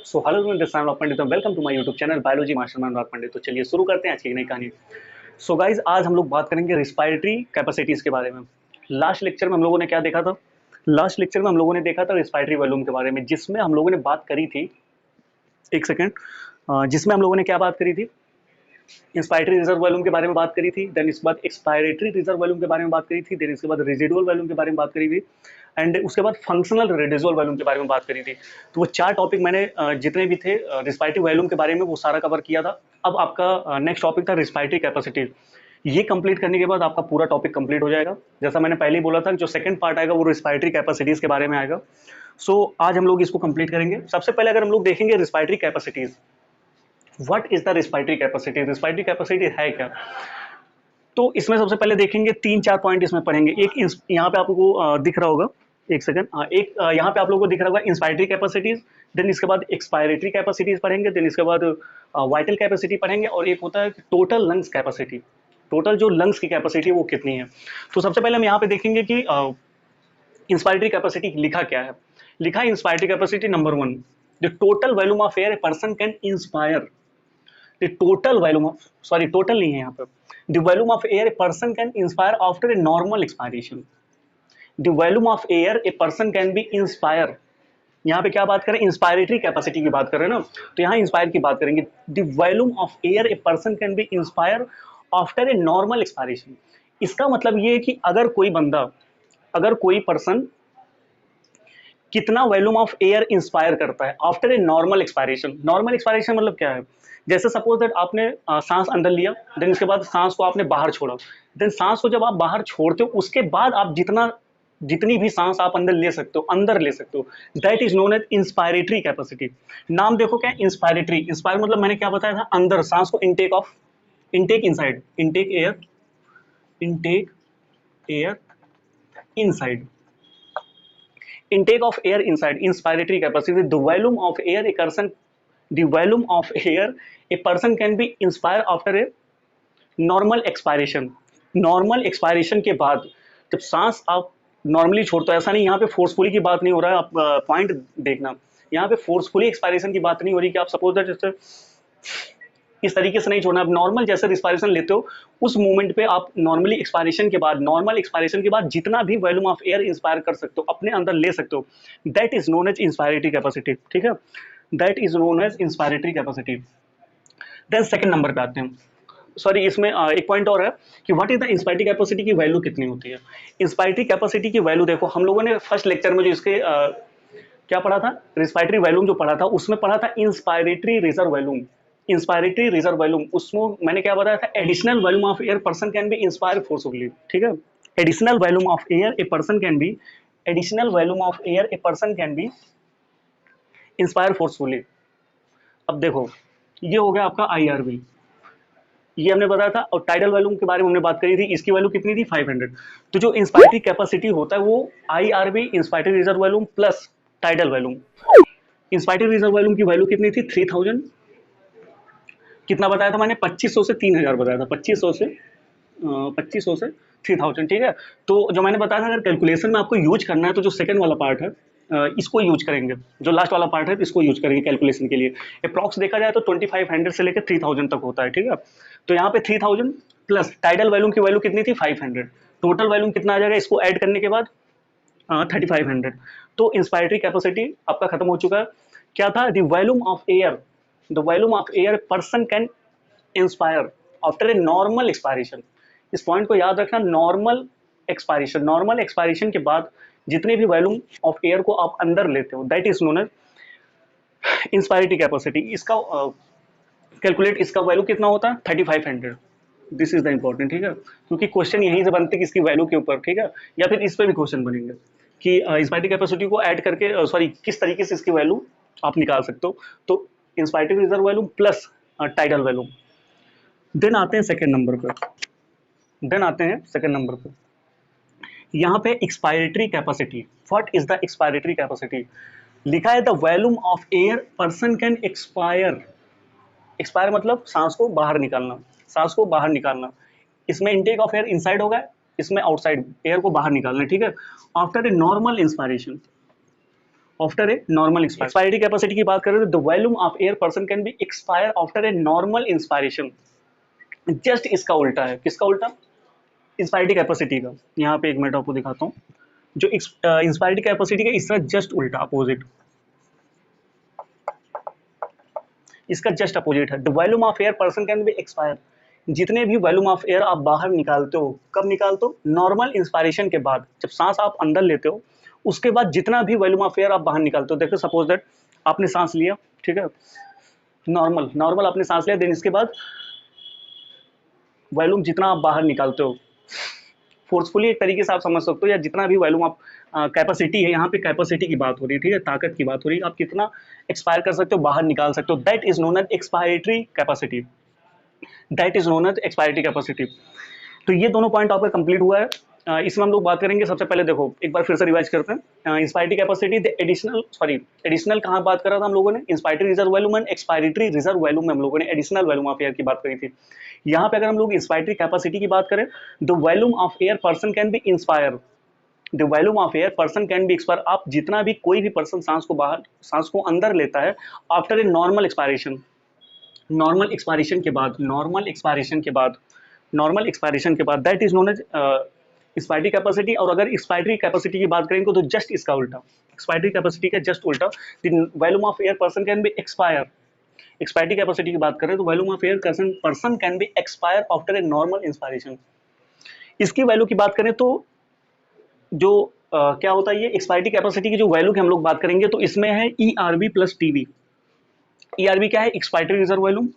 So hello everyone, this I Pandit. Welcome to my YouTube channel biology mastermind Anurag Pandit. तो चलिए शुरू करते हैं आज की एक नई कहानी। सो गाइज, आज हम लोग बात करेंगे रिस्पायरेटरी कैपेसिटीज के बारे में। लास्ट लेक्चर में हम लोगों ने क्या देखा था? लास्ट लेक्चर में हम लोगों ने देखा था रिस्पायरेटरी वॉल्यूम के बारे में, जिसमें हम लोगों ने बात करी थी, एक सेकेंड, जिसमें हम लोगों ने क्या बात करी थी? इंस्पायरेटरी रिजर्व वॉल्यूम के बारे में बात करी थी, देन इसके बाद एक्सपायरेटरी रिजर्व वॉल्यूम के बारे में बात करी थी, देन इसके बाद रेजिडुअल वॉल्यूम के बारे में बात करी थी, एंड उसके बाद फंक्शनल रेडिजुअल वॉल्यूम के बारे में बात करी थी। तो वो चार टॉपिक मैंने जितने भी थे रिस्पायरेटरी वॉल्यूम के बारे में वो सारा कवर किया था। अब आपका नेक्स्ट टॉपिक था रिस्पायरेटरी कैपेसिटी। ये कंप्लीट करने के बाद आपका पूरा टॉपिक कंप्लीट हो जाएगा। जैसा मैंने पहले ही बोला था, जो सेकंड पार्ट आएगा वो रिस्पायरेटरी कैपेसिटीज के बारे में आएगा। सो आज हम लोग इसको कंप्लीट करेंगे। सबसे पहले अगर हम लोग देखेंगे respiratory capacities, what is the respiratory capacity, respiratory capacity है क्या? तो इसमें सबसे पहले देखेंगे तीन चार पॉइंट इसमें पढ़ेंगे। एक यहाँ पे आपको दिख रहा होगा, एक सेकंड, एक यहाँ पे आप लोगों को दिख रहा होगा इंस्पायरेटरी कैपेसिटीज, देन इसके बाद एक्सपायरेटरी कैपेसिटीज पढ़ेंगे, देन इसके बाद वाइटल कैपेसिटी पढ़ेंगे, और एक होता है टोटल लंग्स कैपेसिटी। टोटल जो लंग्स की कैपेसिटी है वो कितनी है। तो सबसे पहले हम यहाँ पे देखेंगे कि इंस्पायरेटरी कैपेसिटी लिखा क्या है। लिखा है inspiratory capacity number one, the total volume of air a person can inspire. The total volume of, sorry total नहीं है यहाँ पे, the volume of air a person can inspire after a normal expiration. The volume of air a person can B inspire. यहाँ पे क्या बात करें? Inspiratory capacity की बात करें ना, तो यहाँ इंस्पायर की बात करेंगे। The volume of air a person can B inspire after a normal expiration. इसका मतलब ये है कि अगर कोई बंदा, अगर कोई पर्सन कितना वॉल्यूम ऑफ एयर इंस्पायर करता है after a normal expiration. Normal expiration मतलब क्या है? जैसे सपोज दैट आपने सांस अंदर लिया, देन उसके बाद सांस को आपने बाहर छोड़ा, देन सांस को जब आप बाहर छोड़ते हो उसके बाद आप जितनी भी सांस आप अंदर ले सकते हो, अंदर ले सकते हो, that is known as inspiratory capacity. नाम देखो क्या है? इंस्पायरेटरी। इंस्पायर मतलब मैंने क्या बताया था? अंदर सांस को intake of, intake inside, intake air, intake air inside, intake of air inside, inspiratory capacity. The volume of air a person, the volume of air a person can be inspire after a normal expiration। Normal expiration के बाद जब सांस आप normally छोड़ते हो, ऐसा नहीं, यहाँ पे फोर्सफुली की बात नहीं हो रहा है, आप पॉइंट देखना, यहाँ पे फोर्सफुली एक्सपायरेशन की बात नहीं हो रही कि आप सपोज दैट जैसे इस तरीके से नहीं छोड़ना। आप नॉर्मल जैसे रिस्पायरेशन लेते हो उस मोमेंट पे आप नॉर्मली एक्सपायरेशन के बाद, नॉर्मल एक्सपायरेशन के बाद जितना भी वॉल्यूम ऑफ एयर इंस्पायर कर सकते हो, अपने अंदर ले सकते हो, that is known as inspiratory capacity. ठीक है, that is known as inspiratory capacity. Then second number पे आते हैं। सॉरी, इसमें एक पॉइंट और है कि what is the inspiratory capacity की वैल्यू कितनी होती है। इंस्पायरेटरी कैपेसिटी की वैल्यू देखो, हम लोगों ने फर्स्ट लेक्चर में जो इसके क्या पढ़ा था, रिस्पायरेटरी वॉल्यूम जो पढ़ा था, उसमें पढ़ा था inspiratory reserve volume. Inspiratory reserve volume, उसमें मैंने क्या बताया था? Additional volume of air person can B inspire forcefully. ठीक है, additional volume of air a person can B, additional volume of air a person can B inspire forcefully. अब देखो, ये हो गया आपका IRV, ये हमने बताया था, और टाइडल वॉल्यूम के बारे में हमने बात करी थी, इसकी वैल्यू कितनी थी? 500। तो जो इंस्पायरेटरी कैपेसिटी होता है वो IRV, inspiratory reserve volume plus tidal volume. Inspiratory reserve volume की वैल्यू कितनी थी? 3000। कितना बताया था मैंने? 2500 से 3000 बताया था, 2500 से 3000। ठीक है, तो जो मैंने बताया था, अगर कैलकुलेशन में आपको यूज करना है तो जो सेकंड वाला पार्ट है इसको यूज करेंगे, जो लास्ट वाला पार्ट है इसको यूज करेंगे कैलकुलेशन के लिए। अप्रॉक्स देखा जाए तो 2500 से लेकर 3000 तक होता है। ठीक है, तो यहाँ पे 3000 प्लस टाइडल वॉल्यूम की वैल्यू कितनी थी? 500। टोटल वॉल्यूम कितना आ जाएगा इसको ऐड करने के बाद? 3500। तो इंस्पायरेटरी कैपेसिटी आपका खत्म हो चुका है। क्या था? The volume of air, the volume of air person can inspire after a normal expiration. इस पॉइंट को याद रखना, नॉर्मल एक्सपायरेशन, नॉर्मल एक्सपायरेशन के बाद जितने भी वॉल्यूम ऑफ एयर को आप अंदर लेते हो, that is known as inspiratory capacity. इसका कैलकुलेट, इसका वैल्यू कितना होता है? 3500। This is the important. ठीक है, क्योंकि क्वेश्चन यहीं से बनते हैं कि इसकी वैल्यू के ऊपर। ठीक है, या फिर इस पर भी क्वेश्चन बनेंगे कि इंस्पायरेटरी कैपेसिटी को ऐड करके, सॉरी, किस तरीके से इसकी वैल्यू आप निकाल सकते हो। तो inspiratory reserve volume plus tidal volume. Then आते हैं सेकंड नंबर पर, देन आते हैं सेकंड नंबर पर, यहाँ पे expiratory capacity. What is the expiratory capacity? लिखा है the volume of air person can expire. Expire मतलब सांस को बाहर निकालना, सांस को बाहर निकालना। इसमें इनटेक ऑफ एयर इनसाइड होगा, इसमें आउटसाइड एयर को बाहर निकालना। ठीक है, after a normal inspiration, after a normal expiratory capacity की बात करें तो the volume of air person can be expire after a normal inspiration. Just इसका उल्टा है, किसका उल्टा? इंस्पायरिटी कैपेसिटी का। यहाँ पे एक मिनट आपको दिखाता हूँ, जो इंस्पायरिटी कैपेसिटी का इसका जस्ट उल्टा अपोजिट, इसका जस्ट अपोजिट है। The volume of air person can be expire, जितने भी वॉल्यूम ऑफ एयर आप बाहर निकालते हो, कब निकालते हो? नॉर्मल इंस्पायरेशन के बाद, जब सांस आप अंदर लेते हो उसके बाद जितना भी वॉल्यूम ऑफ एयर आप बाहर निकालते हो, देखो सपोज दैट आपने सांस लिया, ठीक है, नॉर्मल नॉर्मल आपने सांस लिया, देन इसके बाद वॉल्यूम जितना आप बाहर निकालते हो फोर्सफुली, एक तरीके से आप समझ सकते हो, या जितना भी वॉल्यूम आप कैपेसिटी है, यहाँ पे कैपेसिटी की बात हो रही है, ठीक है, ताकत की बात हो रही है, आप कितना एक्सपायर कर सकते हो, बाहर निकाल सकते हो, that is known as expiratory capacity, that is known as expiratory capacity. तो ये दोनों पॉइंट आपका कंप्लीट हुआ है। इसमें हम लोग बात करेंगे, सबसे पहले देखो एक बार फिर से रिवाइज करते हैं। इंस्पायरेटरी कैपेसिटी एडिशनल कहाँ बात करा था हम लोगों ने? Inspiratory reserve volume and expiratory reserve volume में हम लोगों ने एडिशनल वॉल्यूम ऑफ एयर की बात करी थी। यहाँ पे अगर हम लोग इंस्पायरेटरी कैपेसिटी की बात करें, the volume of air person can B inspire, the volume of air person can be expire, आप जितना भी कोई भी पर्सन सांस को अंदर लेता है after a normal expiration, normal expiration के बाद, नॉर्मल एक्सपायरेशन के बाद, that is known as expiratory capacity. और अगर एक्सपायरेटरी कैपेसिटी की बात करेंगे तो जस्ट इसका उल्टा, एक्सपायरेटरी कैपेसिटी का जस्ट उल्टा, the volume of air person can be expire. Expiratory capacity की बात करें तो volume of air person can be expire after a normal inspiration. इसकी वैल्यू की बात करें तो जो क्या होता है, ये एक्सपायरेटरी कैपेसिटी की जो वैल्यू की हम लोग बात करेंगे तो इसमें है ERV प्लस टीवी। ERV क्या है? Expiratory reserve volume,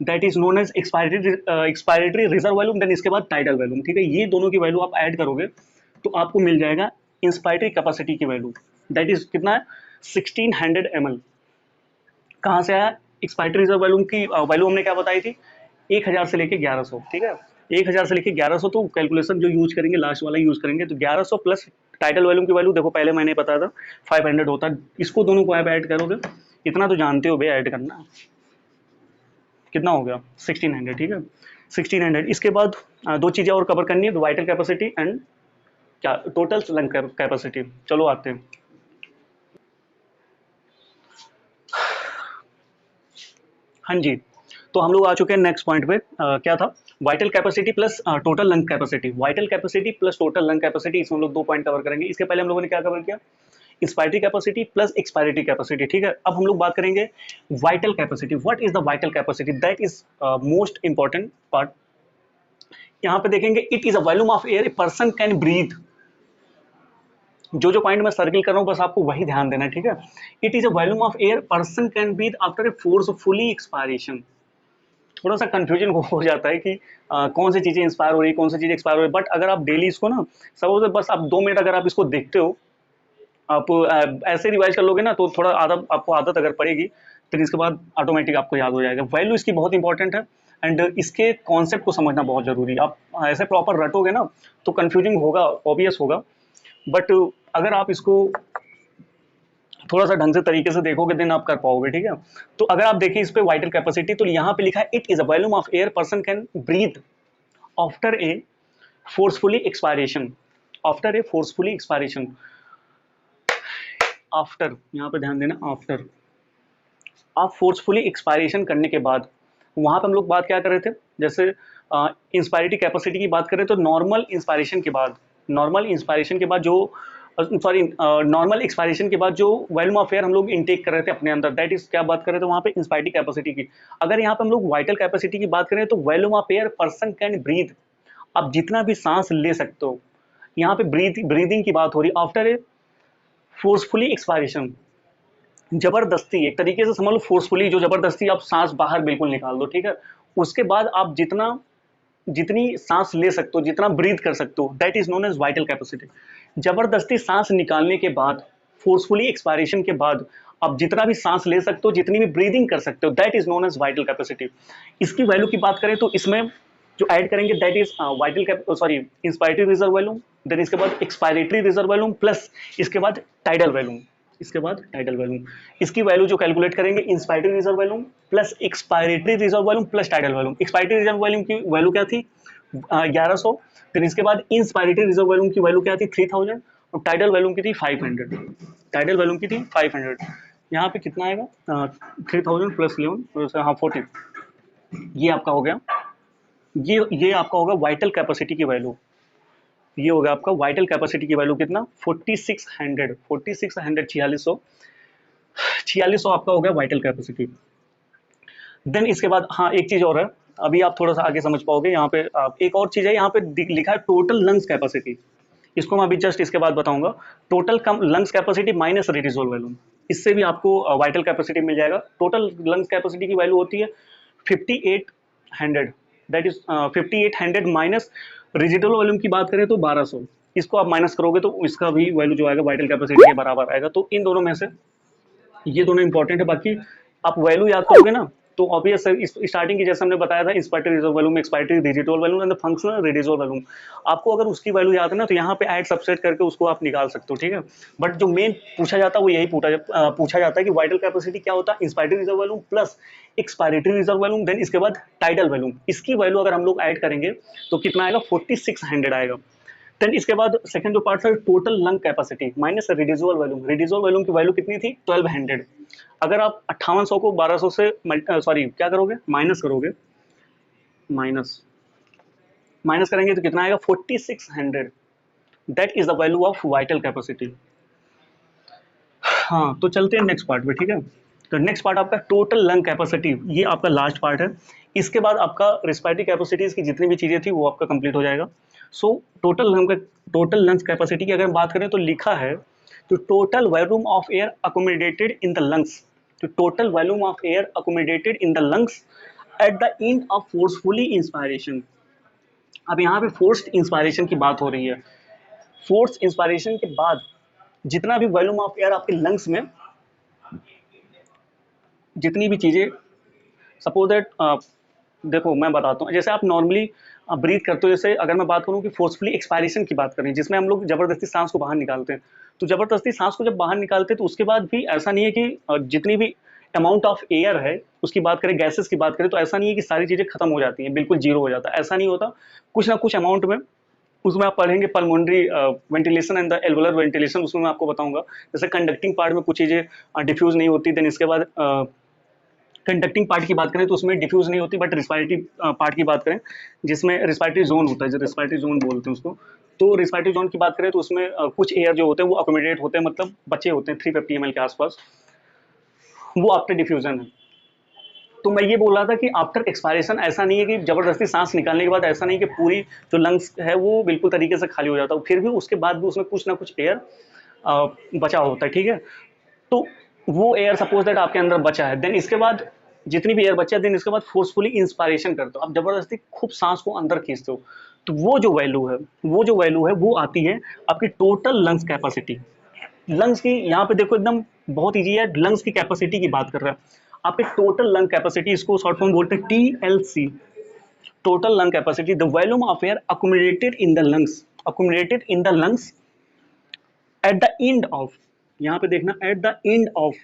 that is known as expiratory reserve volume, then इसके बाद टाइडल वॉल्यूम, ठीक है। ये दोनों की वैल्यू आप ऐड करोगे तो आपको मिल जाएगा इंस्पायरेटरी कैपेसिटी की वैल्यू, दैट इज कितना है? 1600 ml। कहाँ से आया? एक्सपायरेटरी रिजर्व वॉल्यूम की वैल्यू हमने क्या बताई थी? 1000 से लेके 1100, ठीक है, 1000 से लेके 1100, तो कैलकुलेशन जो यूज करेंगे लास्ट वाला यूज करेंगे, तो 1100 प्लस टाइटल वॉल्यूम की वैल्यू, देखो पहले मैंने बताया था 500 होता है, इसको दोनों को आप ऐड करोगे, इतना तो जानते हो भाई ऐड करना, कितना हो गया? 1600, ठीक है, 1600। इसके बाद दो चीज़ें और कवर करनी है, वाइटल कैपेसिटी एंड क्या, टोटल लंग कैपेसिटी। चलो आते हैं। हाँ जी, तो हम लोग आ चुके हैं नेक्स्ट पॉइंट पे। क्या था? Vital capacity plus total lung capacity. Vital capacity plus total lung capacity, इसमें हम लोग दो पॉइंट कवर करेंगे। इसके पहले हम लोगों ने क्या कवर किया? Inspiratory capacity plus expiratory capacity, ठीक है। अब हम लोग बात करेंगे vital capacity. What is the vital capacity? That is most important part. यहाँ पे देखेंगे, it is a volume of air a person can breathe. जो जो पॉइंट मैं सर्किल कर रहा हूँ बस आपको वही ध्यान देना है, ठीक है। It is a volume of air person can breathe after a forcefully expiration. थोड़ा सा कंफ्यूजन हो जाता है कि कौन सी चीज़ें इंस्पायर हो रही है, कौन सी चीज़ एक्सपायर हो रही है, बट अगर आप डेली इसको ना, सपोज बस आप 2 मिनट अगर आप इसको देखते हो, आप ऐसे रिवाइज कर लोगे ना, तो थोड़ा आदत, आपको आदत अगर पड़ेगी तो इसके बाद ऑटोमेटिक आपको याद हो जाएगा। वैल्यू इसकी बहुत इंपॉर्टेंट है एंड इसके कॉन्सेप्ट को समझना बहुत जरूरी है। आप ऐसे प्रॉपर रटोगे ना तो कंफ्यूजिंग होगा, ऑब्वियस होगा, बट अगर आप इसको थोड़ा सा ढंग से तरीके से देखोगे देन आप कर पाओगे, ठीक है। तो अगर आप देखिए इस पे वाइटल कैपेसिटी, तो यहाँ पे लिखा है it is a volume of air person can breathe after a forcefully expiration, after a forcefully expiration. After, यहाँ पे ध्यान देना, आफ्टर, आप फोर्सफुली एक्सपायरेशन करने के बाद, वहाँ पे हम लोग बात क्या कर रहे थे, जैसे इंस्पायरेटरी कैपेसिटी की बात करें तो नॉर्मल इंस्पायरेशन के बाद, नॉर्मल इंस्पायरेशन के बाद जो नॉर्मल एक्सपायरेशन के बाद जो वॉल्यूम ऑफ एयर हम लोग इनटेक कर रहे थे अपने अंदर, दैट इज क्या बात कर रहे थे वहाँ पे? इंस्पायरेटरी कैपेसिटी की। अगर यहाँ पे हम लोग वाइटल कैपेसिटी की बात करें तो volume of air person can breathe, आप जितना भी सांस ले सकते हो, यहाँ पे ब्रीदिंग की बात हो रही है आफ्टर ए फोर्सफुली एक्सपायरेशन। जबरदस्ती, एक तरीके से समझ लो फोर्सफुली, जो जबरदस्ती आप सांस बाहर बिल्कुल निकाल दो, ठीक है। उसके बाद आप जितनी सांस ले सकते हो, जितना ब्रीथ कर सकते हो, that is known as vital capacity. जबरदस्ती सांस निकालने के बाद, फोर्सफुली एक्सपायरेशन के बाद आप जितना भी सांस ले सकते हो, जितनी भी ब्रीदिंग कर सकते हो, that is known as vital capacity. इसकी वैल्यू की बात करें तो इसमें जो ऐड करेंगे that is inspiratory reserve volume, then इसके बाद एक्सपायरेटरी रिजर्व वॉल्यूम प्लस इसके बाद टाइडल वॉल्यूम, इसके बाद टाइडल वॉल्यूम। इसकी वैल्यू जो कैलकुलेट करेंगे, inspiratory reserve volume plus expiratory reserve volume plus tidal volume. Expiratory reserve volume की वैल्यू क्या थी? 1100। फिर इसके बाद इंस्पायरेटरी रिजर्व वॉल्यूम की वैल्यू क्या थी? 3000। और टाइडल वॉल्यूम की थी 500। टाइडल वॉल्यूम की थी 500, यहाँ पे कितना आएगा 3000 प्लस 11, हाँ 40, ये आपका हो गया। ये आपका होगा वाइटल कैपेसिटी की वैल्यू, ये होगा आपका वाइटल कैपेसिटी की वैल्यू कितना 4600, 4600 4600 आपका हो गया वाइटल कैपेसिटी। देन इसके बाद हाँ एक चीज और है, अभी आप थोड़ा सा आगे समझ पाओगे, यहाँ पे एक और चीज है, यहाँ पे लिखा है टोटल लंग्स कैपेसिटी, इसको मैं अभी जस्ट इसके बाद बताऊंगा। टोटल कम लंग्स कैपेसिटी माइनस रेडिसोल वैल्यूम, इससे भी आपको वाइटल कैपेसिटी मिल जाएगा। टोटल लंग्स कैपेसिटी की वैल्यू होती है 5800, that is 5800 minus residual volume की बात करें तो 1200, इसको आप माइनस करोगे तो इसका भी वैल्यू जो आएगा वाइटल कैपेसिटी के बराबर आएगा। तो इन दोनों में से ये दोनों इंपॉर्टेंट है। बाकी आप वैल्यू याद करोगे ना तो ऑब्वियस स्टार्टिंग की जैसे हमने बताया था inspiratory reserve volume, expiratory digital volume and functional residual volume, आपको अगर उसकी वैल्यू याद है ना तो यहाँ पे ऐड सबसेट करके उसको आप निकाल सकते हो, ठीक है। बट जो मेन पूछा जाता है वो यही पूछा जाता है कि वाइटल कैपेसिटी क्या होता है, inspiratory reserve volume plus expiratory reserve volume, then इसके बाद टाइडल वैल्यूम, इसकी वैल्यू अगर हम लोग ऐड करेंगे तो कितना आएगा 4600 आएगा। देन इसके बाद सेकंड जो पार्ट है total lung capacity minus residual volume, residual volume की वैल्यू कितनी थी 1200। अगर आप 5800 को 1200 से सॉरी क्या करोगे माइनस करोगे, माइनस माइनस करेंगे तो कितना आएगा 4600, that is the value of vital capacity. हाँ तो चलते हैं नेक्स्ट पार्ट में, ठीक है। तो नेक्स्ट पार्ट आपका टोटल लंग कैपेसिटी, ये आपका लास्ट पार्ट है। इसके बाद आपका रिस्पायरेटरी कैपेसिटीज की जितनी भी चीजें थी वो आपका कंप्लीट हो जाएगा। सो टोटल लंग्स कैपेसिटी की अगर बात करें तो लिखा है तो total volume of air accommodated in the lungs, तो total volume of air accommodated in the lungs at the end of forcefully inspiration. अब यहाँ पे फोर्स्ड इंस्पायरेशन की बात हो रही है। फोर्स इंस्पायरेशन के बाद जितना भी वॉल्यूम ऑफ एयर आपके लंग्स में, जितनी भी चीजें सपोज दैट देखो मैं बताता हूँ, जैसे आप नॉर्मली ब्रीथ करते हो, जैसे अगर मैं बात करूँ कि फोर्सफुली एक्सपायरेशन की बात करें जिसमें हम लोग जबरदस्ती सांस को बाहर निकालते हैं, तो जबरदस्ती सांस को जब बाहर निकालते हैं तो उसके बाद भी ऐसा नहीं है कि जितनी भी अमाउंट ऑफ एयर है उसकी बात करें, गैसेस की बात करें, तो ऐसा नहीं है कि सारी चीजें खत्म हो जाती हैं, बिल्कुल जीरो हो जाता है, ऐसा नहीं होता। कुछ ना कुछ अमाउंट में, उसमें आप पढ़ेंगे pulmonary ventilation and the alveolar ventilation, उसमें मैं आपको बताऊंगा। जैसे कंडक्टिंग पार्ट में कुछ चीजें डिफ्यूज नहीं होती, देन इसके बाद कंडक्टिंग पार्ट की बात करें तो उसमें डिफ्यूज नहीं होती, बट रिस्पायरेटरी पार्ट की बात करें जिसमें रिस्पायरेटरी जोन होता है, जो रिस्पायरेटरी जोन बोलते हैं उसको, तो रिस्पायरेटरी जोन की बात करें तो उसमें कुछ एयर जो होते हैं वो अकोमोडेट होते हैं, मतलब बचे होते हैं 350 ml के आसपास, वो आफ्टर डिफ्यूजन है। तो मैं ये बोल रहा था कि आफ्टर एक्सपायरेशन ऐसा नहीं है कि जबरदस्ती सांस निकालने के बाद ऐसा नहीं कि पूरी जो लंग्स है वो बिल्कुल तरीके से खाली हो जाता है, फिर भी उसके बाद भी उसमें कुछ ना कुछ एयर बचा होता है, ठीक है। तो वो एयर सपोज दैट आपके अंदर बचा है, देन इसके बाद जितनी भी एयर बचा है, देन इसके बाद फोर्सफुली इंस्पायरेशन करते हो, आप जबरदस्ती खूब सांस को अंदर खींचते हो, तो वो जो वैल्यू है वो आती है आपकी टोटल लंग्स कैपेसिटी। लंग्स की यहाँ पे देखो एकदम बहुत ईजी है, लंग्स की कैपेसिटी की बात कर रहा है, आपके टोटल लंग कैपेसिटी, इसको शॉर्ट फॉर्म बोलते हैं TLC, total lung capacity, the volume of air accommodated in the lungs, accommodated in the lungs at the end of, यहाँ पे देखना एट द एंड ऑफ,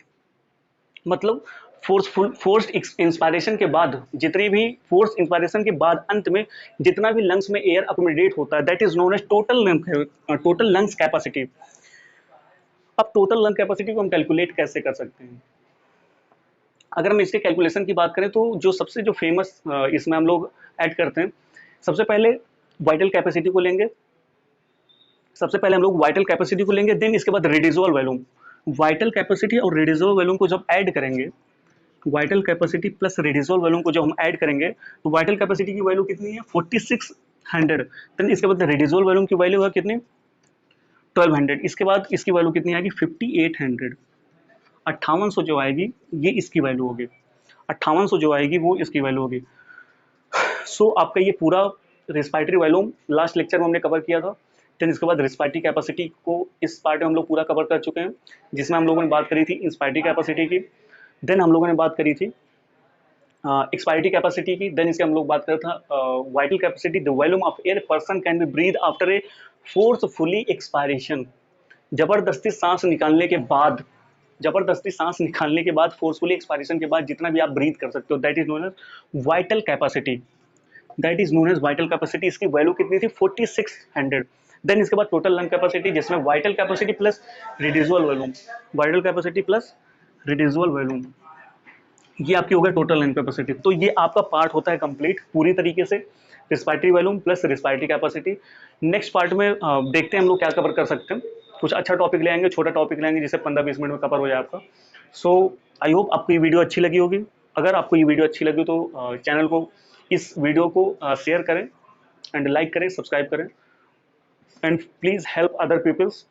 मतलब फोर्स्ड इंस्पायरेशन के बाद, जितनी भी फोर्स इंस्पायरेशन के बाद अंत में जितना भी लंग्स में एयर अकोमोडेट होता है, that is known as total lungs capacity. अब टोटल लंग कैपेसिटी को हम कैलकुलेट कैसे कर सकते हैं, अगर हम इसके कैलकुलेशन की बात करें तो जो सबसे जो फेमस इसमें हम लोग ऐड करते हैं, सबसे पहले वाइटल कैपेसिटी को लेंगे, सबसे पहले हम लोग वाइटल कैपेसिटी को लेंगे, देन इसके बाद रेडिजुअल वॉल्यूम, वाइटल कैपेसिटी और रेडिजुअल वॉल्यूम को जब ऐड करेंगे, वाइटल कैपेसिटी प्लस रेडिजुअल वॉल्यूम को जब हम ऐड करेंगे तो वाइटल कैपेसिटी की वैल्यू कितनी है 4600, देन इसके बाद रेडिजुअल वॉल्यूम की वैल्यू है कितनी 1200, इसके बाद इसकी वैल्यू कितनी आएगी 5800, 5800 जो आएगी ये इसकी वैल्यू होगी, 5800 जो आएगी वो इसकी वैल्यू होगी। सो आपका ये पूरा रिस्पायरेटरी वॉल्यूम लास्ट लेक्चर में हमने कवर किया था, देन इसके बाद रिस्पायरेटरी कैपेसिटी को इस पार्ट में हम लोग पूरा कवर कर चुके हैं, जिसमें हम लोगों ने बात करी थी इंस्पायरेटरी कैपेसिटी की, देन हम लोगों ने बात करी थी एक्सपायरेटरी कैपेसिटी की, देन इसके हम लोग बात कर था vital capacity, the volume of air person can be breath after a forcefully expiration, जबरदस्ती सांस निकालने के बाद, जबरदस्ती सांस निकालने के बाद फोर्सफुली एक्सपायरेशन के बाद जितना भी आप ब्रीथ कर सकते हो, that is known as vital capacity, that is known as vital capacity. इसकी वैल्यू कितनी थी 4600, देन इसके बाद टोटल लंग कैपेसिटी, जिसमें vital capacity plus reducible volume, vital capacity plus reducible volume, ये आपकी हो गई टोटल लंग कैपेसिटी। तो ये आपका पार्ट होता है कंप्लीट पूरी तरीके से, respiratory volume plus respiratory capacity. Next part में देखते हैं हम लोग क्या कवर कर सकते हैं। कुछ अच्छा टॉपिक ले आएंगे, छोटा टॉपिक ले आएंगे जिससे 15-20 मिनट में कवर हो जाए आपका। सो आई होप आपको ये वीडियो अच्छी लगी होगी। अगर आपको ये वीडियो अच्छी लगी तो चैनल को, इस वीडियो को शेयर करें एंड लाइक करें, सब्सक्राइब करें, and please help other peoples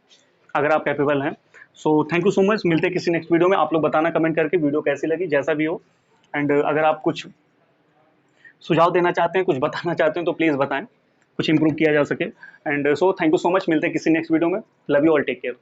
अगर आप कैपेबल हैं। So thank you so much. मिलते हैं किसी नेक्स्ट वीडियो में। आप लोग बताना कमेंट करके वीडियो कैसी लगी, जैसा भी हो। एंड अगर आप कुछ सुझाव देना चाहते हैं, कुछ बताना चाहते हैं तो प्लीज़ बताएं, कुछ इंप्रूव किया जा सके। And so thank you so much. मिलते हैं किसी नेक्स्ट वीडियो में। Love you all, take care.